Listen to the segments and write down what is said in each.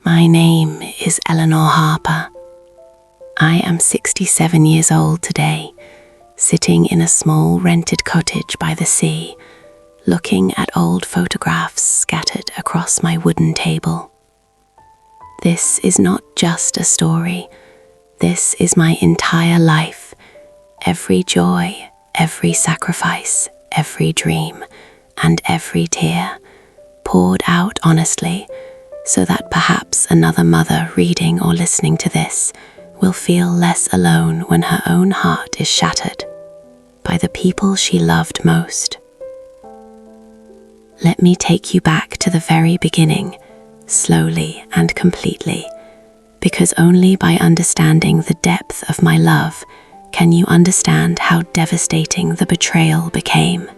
My name is Eleanor Harper. I am 67 years old today, sitting in a small rented cottage by the sea, looking at old photographs scattered across my wooden table. This is not just a story. This is my entire life. Every joy, every sacrifice, every dream, and every tear poured out honestly, so that perhaps another mother reading or listening to this will feel less alone when her own heart is shattered by the people she loved most. Let me take you back to the very beginning, slowly and completely, because only by understanding the depth of my love can you understand how devastating the betrayal became.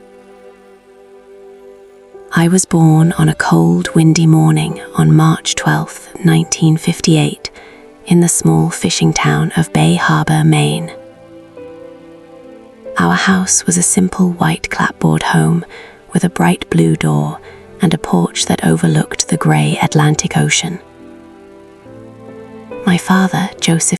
I was born on a cold, windy morning on March 12, 1958, in the small fishing town of Bay Harbor, Maine. Our house was a simple white clapboard home with a bright blue door and a porch that overlooked the grey Atlantic Ocean. My father, Joseph,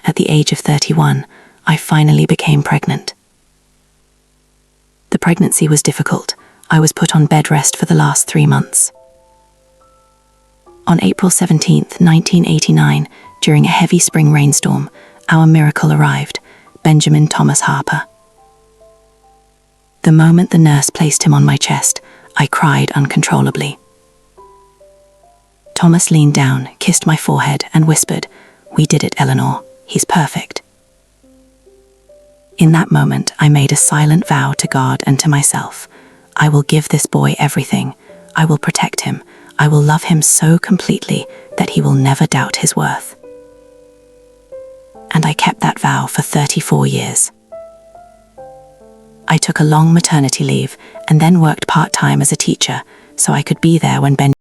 at the age of 31, I finally became pregnant. The pregnancy was difficult. I was put on bed rest for the last 3 months. On April 17, 1989, during a heavy spring rainstorm, our miracle arrived, Benjamin Thomas Harper. The moment the nurse placed him on my chest, I cried uncontrollably. Thomas leaned down, kissed my forehead, and whispered, "We did it, Eleanor. He's perfect." In that moment, I made a silent vow to God and to myself. I will give this boy everything. I will protect him. I will love him so completely that he will never doubt his worth. And I kept that vow for 34 years. I took a long maternity leave and then worked part-time as a teacher so I could be there when Ben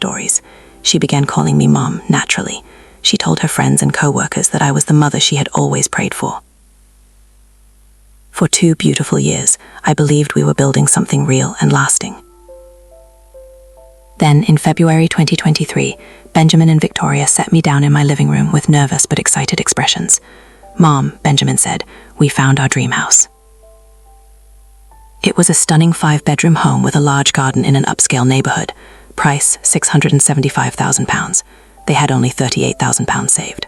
stories, she began calling me Mom naturally. She told her friends and co-workers that I was the mother she had always prayed for. For 2 beautiful years, I believed we were building something real and lasting. Then, in February 2023, Benjamin and Victoria sat me down in my living room with nervous but excited expressions. "Mom," Benjamin said, "we found our dream house." It was a stunning 5-bedroom home with a large garden in an upscale neighborhood. Price, £675,000. They had only £38,000 saved.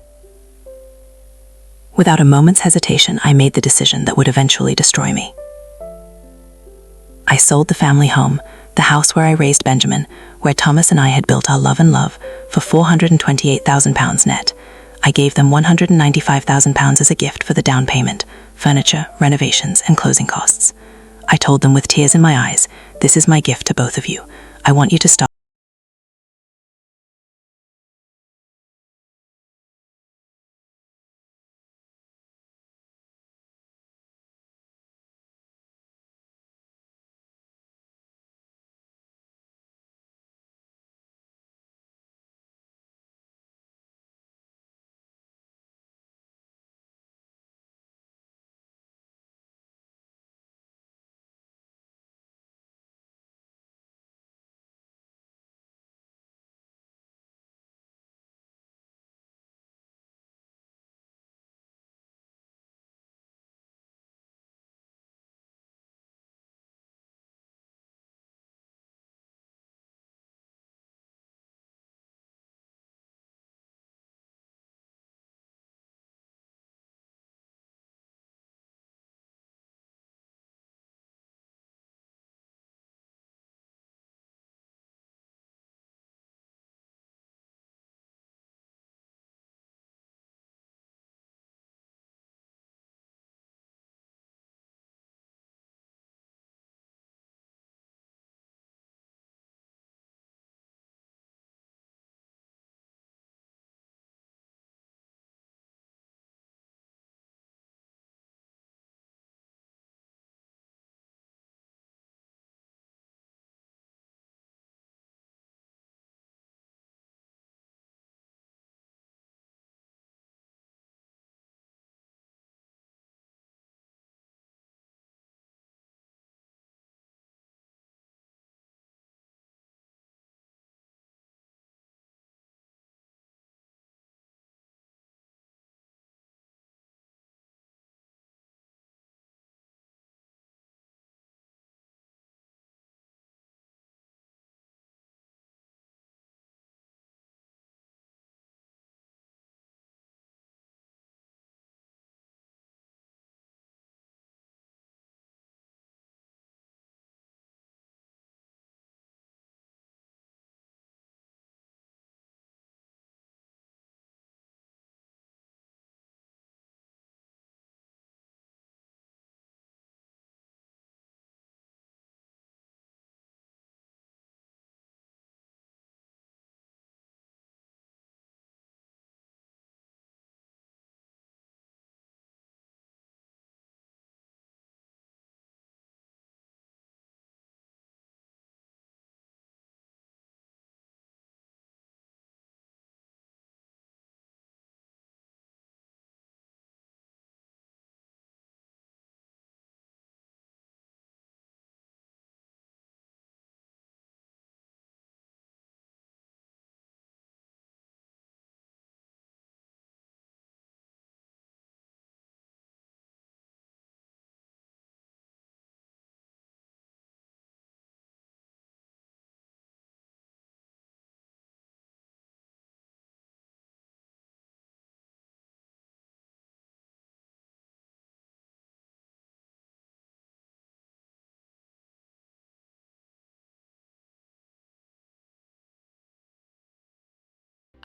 Without a moment's hesitation, I made the decision that would eventually destroy me. I sold the family home, the house where I raised Benjamin, where Thomas and I had built our love and love, for £428,000 net. I gave them £195,000 as a gift for the down payment, furniture, renovations, and closing costs. I told them with tears in my eyes, "This is my gift to both of you. I want you to stop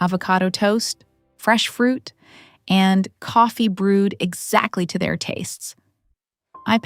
avocado toast, fresh fruit, and coffee brewed exactly to their tastes. I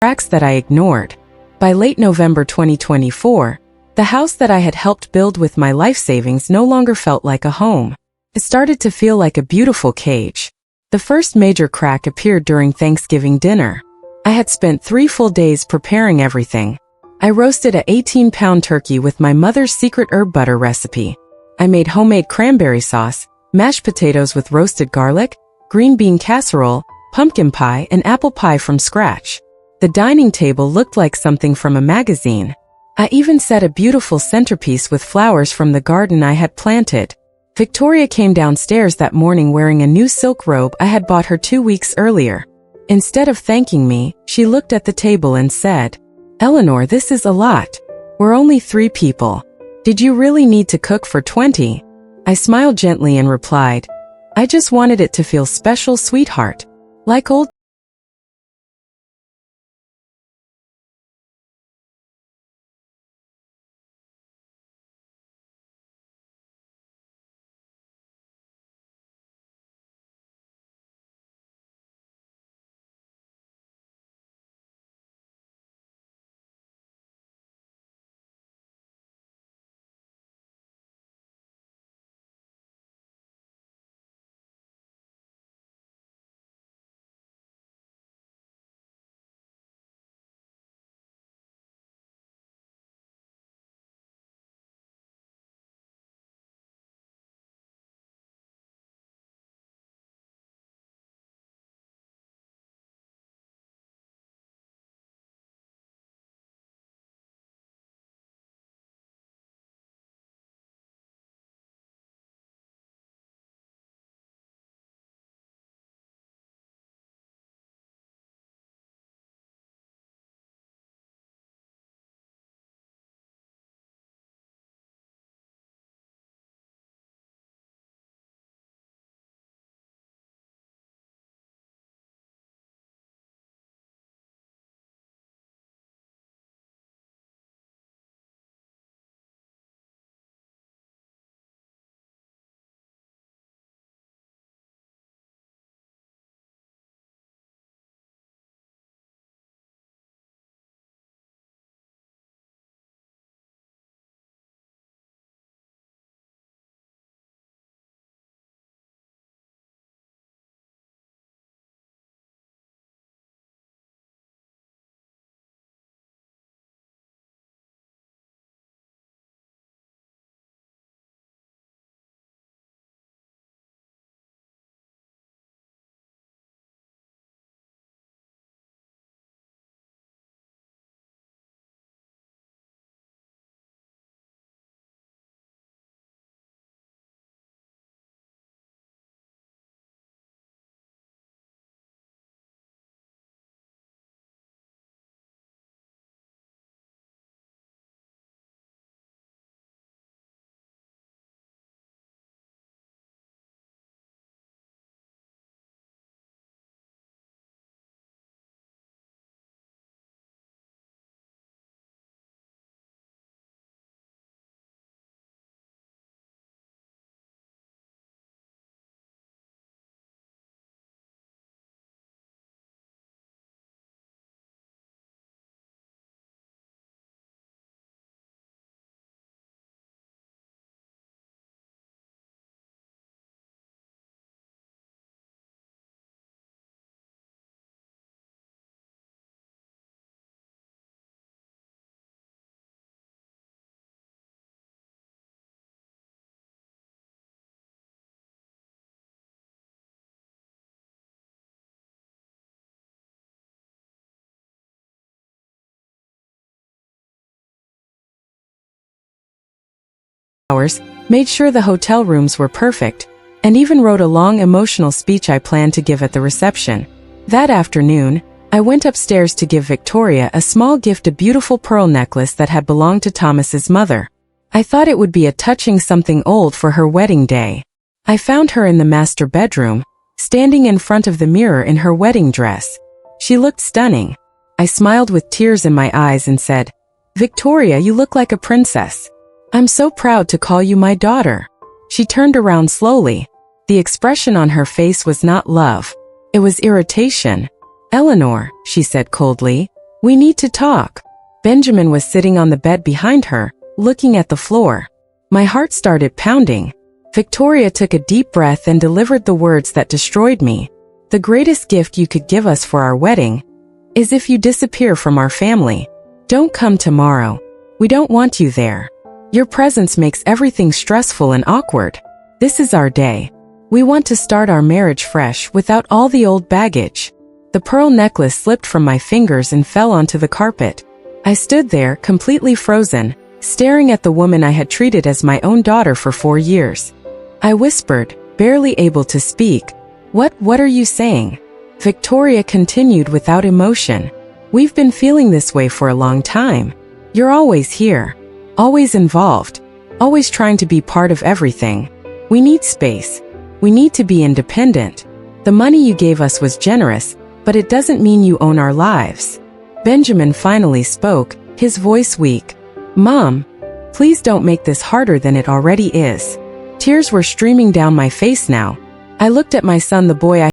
Cracks that I ignored. By late November 2024, the house that I had helped build with my life savings no longer felt like a home. It started to feel like a beautiful cage. The first major crack appeared during Thanksgiving dinner. I had spent 3 full days preparing everything. I roasted a 18-pound turkey with my mother's secret herb butter recipe. I made homemade cranberry sauce, mashed potatoes with roasted garlic, green bean casserole, pumpkin pie, and apple pie from scratch. The dining table looked like something from a magazine. I even set a beautiful centerpiece with flowers from the garden I had planted. Victoria came downstairs that morning wearing a new silk robe I had bought her 2 weeks earlier. Instead of thanking me, she looked at the table and said, "Eleanor, this is a lot. We're only 3 people. Did you really need to cook for 20? I smiled gently and replied, "I just wanted it to feel special, sweetheart. Like old hours, made sure the hotel rooms were perfect, and even wrote a long emotional speech I planned to give at the reception. That afternoon, I went upstairs to give Victoria a small gift, a beautiful pearl necklace that had belonged to Thomas's mother. I thought it would be a touching something old for her wedding day. I found her in the master bedroom, standing in front of the mirror in her wedding dress. She looked stunning. I smiled with tears in my eyes and said, "Victoria, you look like a princess. I'm so proud to call you my daughter." She turned around slowly. The expression on her face was not love. It was irritation. "Eleanor," she said coldly, "we need to talk." Benjamin was sitting on the bed behind her, looking at the floor. My heart started pounding. Victoria took a deep breath and delivered the words that destroyed me. "The greatest gift you could give us for our wedding is if you disappear from our family. Don't come tomorrow. We don't want you there. Your presence makes everything stressful and awkward. This is our day. We want to start our marriage fresh without all the old baggage." The pearl necklace slipped from my fingers and fell onto the carpet. I stood there, completely frozen, staring at the woman I had treated as my own daughter for 4 years. I whispered, barely able to speak. What are you saying? Victoria continued without emotion. We've been feeling this way for a long time. You're always here, always involved, always trying to be part of everything. We need space. We need to be independent. The money you gave us was generous, but it doesn't mean you own our lives. Benjamin finally spoke, his voice weak. Mom, please don't make this harder than it already is. Tears were streaming down my face now. I looked at my son, the boy I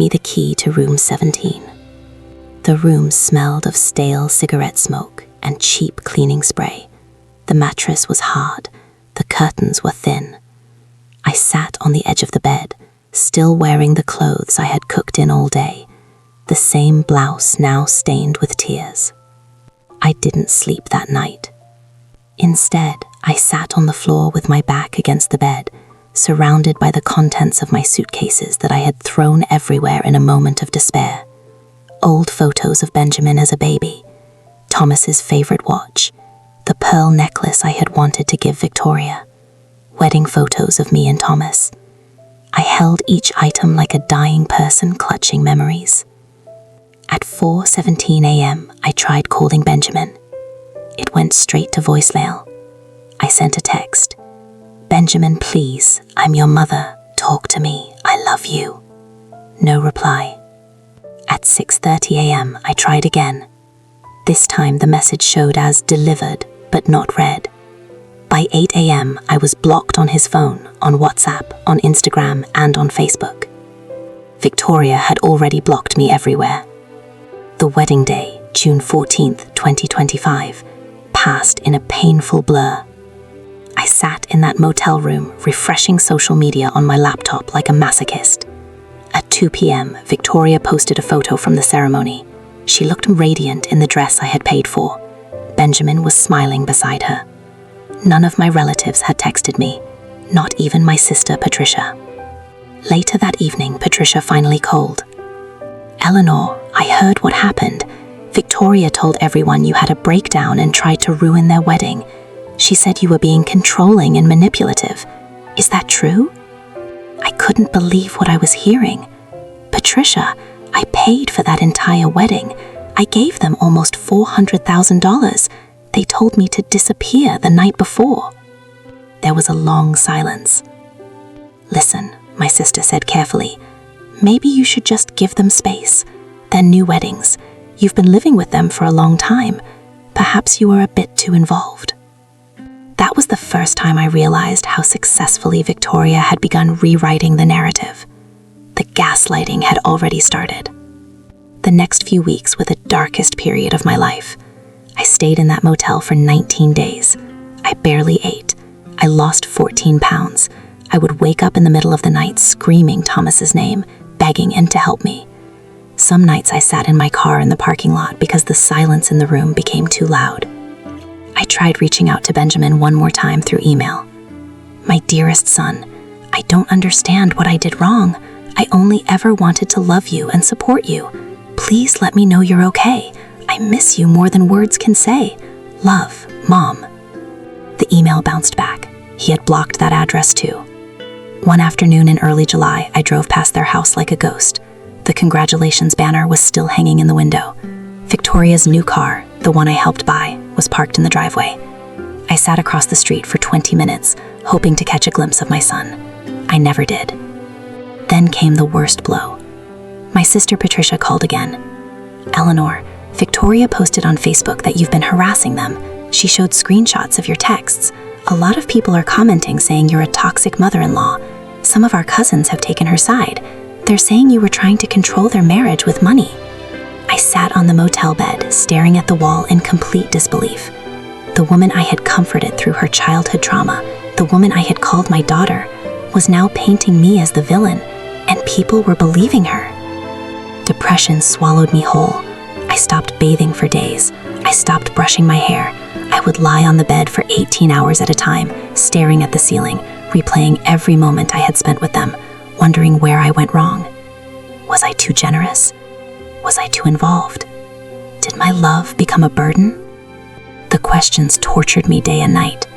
me the key to room 17. The room smelled of stale cigarette smoke and cheap cleaning spray. The mattress was hard, the curtains were thin. I sat on the edge of the bed, still wearing the clothes I had cooked in all day, the same blouse now stained with tears. I didn't sleep that night. Instead, I sat on the floor with my back against the bed, surrounded by the contents of my suitcases that I had thrown everywhere in a moment of despair. Old photos of Benjamin as a baby, Thomas's favorite watch, the pearl necklace I had wanted to give Victoria, wedding photos of me and Thomas. I held each item like a dying person clutching memories. At 4:17 a.m., I tried calling Benjamin. It went straight to voicemail. I sent a text. Benjamin, please, I'm your mother. Talk to me. I love you. No reply. At 6:30 a.m., I tried again. This time the message showed as delivered, but not read. By 8 a.m., I was blocked on his phone, on WhatsApp, on Instagram, and on Facebook. Victoria had already blocked me everywhere. The wedding day, June 14th, 2025, passed in a painful blur. I sat in that motel room, refreshing social media on my laptop like a masochist. At 2 p.m., Victoria posted a photo from the ceremony. She looked radiant in the dress I had paid for. Benjamin was smiling beside her. None of my relatives had texted me, not even my sister Patricia. Later that evening, Patricia finally called. "Eleanor, I heard what happened. Victoria told everyone you had a breakdown and tried to ruin their wedding. She said you were being controlling and manipulative. Is that true?" I couldn't believe what I was hearing. "Patricia, I paid for that entire wedding. I gave them almost $400,000. They told me to disappear the night before." There was a long silence. "Listen," my sister said carefully, "maybe you should just give them space. They're new weddings. You've been living with them for a long time. Perhaps you were a bit too involved." That was the first time I realized how successfully Victoria had begun rewriting the narrative. The gaslighting had already started. The next few weeks were the darkest period of my life. I stayed in that motel for 19 days. I barely ate. I lost 14 pounds. I would wake up in the middle of the night screaming Thomas's name, begging him to help me. Some nights I sat in my car in the parking lot because the silence in the room became too loud. I tried reaching out to Benjamin one more time through email. "My dearest son, I don't understand what I did wrong. I only ever wanted to love you and support you. Please let me know you're okay. I miss you more than words can say. Love, Mom." The email bounced back. He had blocked that address too. One afternoon in early July, I drove past their house like a ghost. The congratulations banner was still hanging in the window. Victoria's new car, the one I helped buy, was parked in the driveway. I sat across the street for 20 minutes, hoping to catch a glimpse of my son. I never did. Then came the worst blow. My sister Patricia called again. "Eleanor, Victoria posted on Facebook that you've been harassing them. She showed screenshots of your texts. A lot of people are commenting saying you're a toxic mother-in-law. Some of our cousins have taken her side. They're saying you were trying to control their marriage with money." I sat on the motel bed, staring at the wall in complete disbelief. The woman I had comforted through her childhood trauma, the woman I had called my daughter, was now painting me as the villain, and people were believing her. Depression swallowed me whole. I stopped bathing for days. I stopped brushing my hair. I would lie on the bed for 18 hours at a time, staring at the ceiling, replaying every moment I had spent with them, wondering where I went wrong. Was I too generous? Was I too involved? Did my love become a burden? The questions tortured me day and night.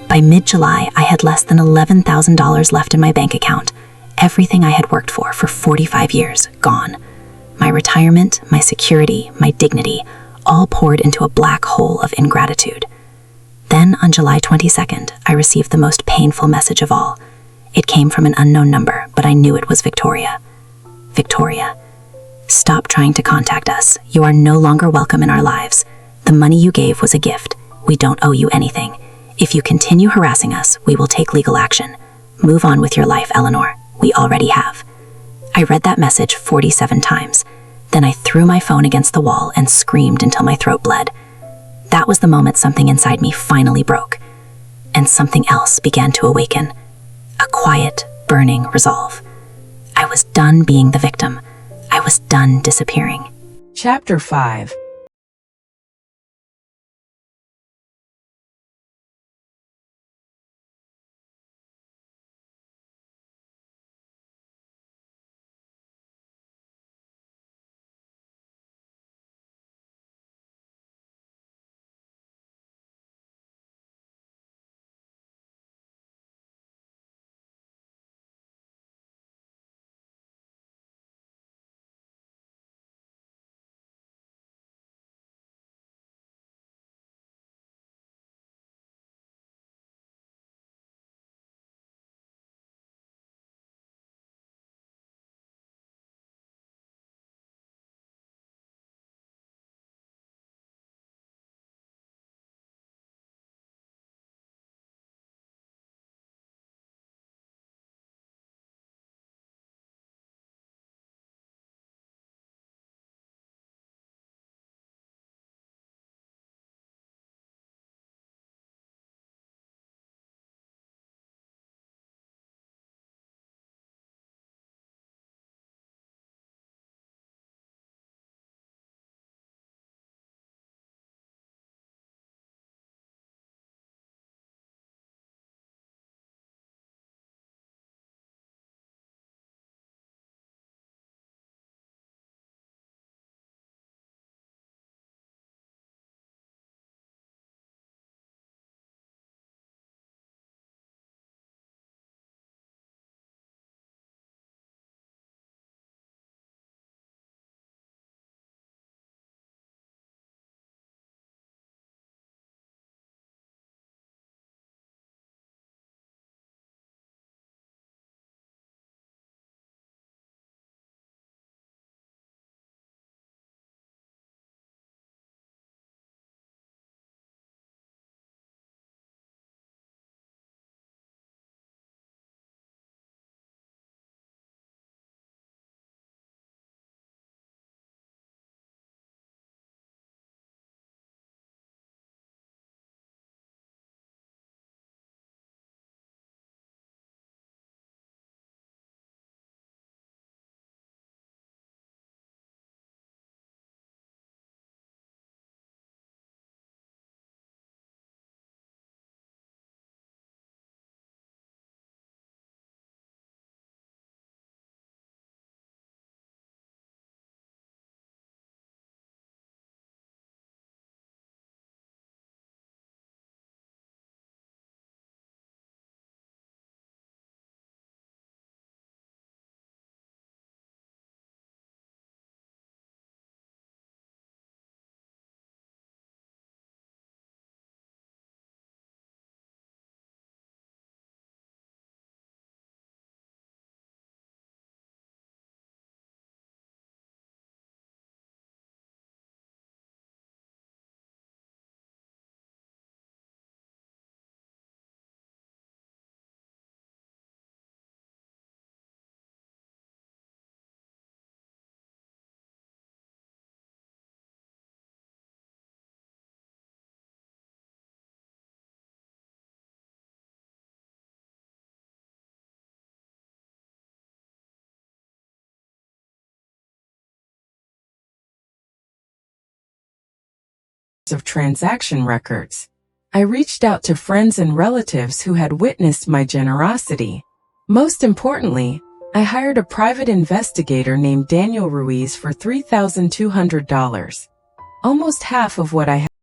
By mid-July, I had less than $11,000 left in my bank account. Everything I had worked for 45 years, gone. My retirement, my security, my dignity, all poured into a black hole of ingratitude. Then, on July 22nd, I received the most painful message of all. It came from an unknown number, but I knew it was Victoria. "Victoria, stop trying to contact us. You are no longer welcome in our lives. The money you gave was a gift. We don't owe you anything. If you continue harassing us, we will take legal action. Move on with your life, Eleanor. We already have." I read that message 47 times. Then I threw my phone against the wall and screamed until my throat bled. That was the moment something inside me finally broke, and something else began to awaken. A quiet, burning resolve. I was done being the victim. I was done disappearing. Chapter 5. of transaction records. I reached out to friends and relatives who had witnessed my generosity. Most importantly, I hired a private investigator named Daniel Ruiz for $3,200, almost half of what I had